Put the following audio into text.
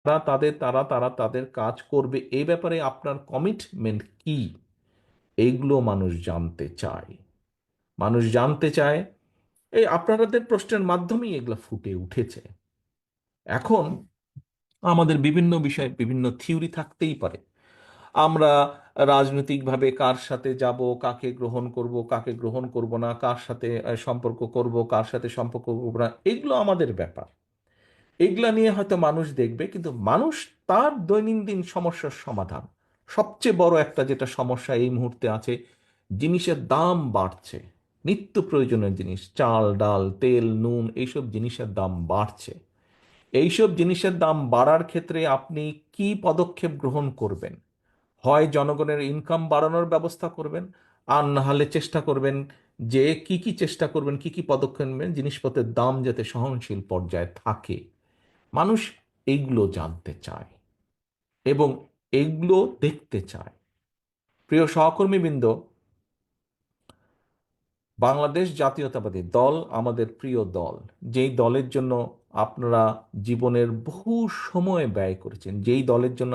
তারা তাদের কাজ করবে, এই ব্যাপারে আপনার কমিটমেন্ট কি, এইগুলো মানুষ জানতে চায়। মানুষ জানতে চায়, এই আপনাদের প্রশ্নের মাধ্যমেই এগুলো ফুটে উঠেছে। এখন আমাদের বিভিন্ন বিষয়ে বিভিন্ন থিওরি থাকতেই পারে। আমরা রাজনৈতিকভাবে কার সাথে যাব, কাকে গ্রহণ করব, কাকে গ্রহণ করব না, কার সাথে সম্পর্ক করব, কার সাথে সম্পর্ক করব না, এগুলো আমাদের ব্যাপার। এগুলা নিয়ে হয়তো মানুষ দেখবে, কিন্তু মানুষ তার দৈনন্দিন সমস্যার সমাধান, সবচেয়ে বড় একটা যেটা সমস্যা এই মুহূর্তে আছে, জিনিসের দাম বাড়ছে। নিত্য প্রয়োজনীয় জিনিস, চাল ডাল তেল নুন, এইসব জিনিসের দাম বাড়ছে। এইসব জিনিসের দাম বাড়ার ক্ষেত্রে আপনি কি পদক্ষেপ গ্রহণ করবেন? হয় জনগণের ইনকাম বাড়ানোর ব্যবস্থা করবেন, আর না হলে চেষ্টা করবেন যে কি কি চেষ্টা করবেন, কি কি পদক্ষেপ নেবেন জিনিসপত্রের দাম যাতে সহনশীল পর্যায়ে থাকে। মানুষ এইগুলো জানতে চায় এবং এইগুলো দেখতে চায়। প্রিয় সহকর্মীবৃন্দ, বাংলাদেশ জাতীয়তাবাদী দল আমাদের প্রিয় দল, যেই দলের জন্য আপনারা জীবনের বহু সময় ব্যয় করেছেন, যেই দলের জন্য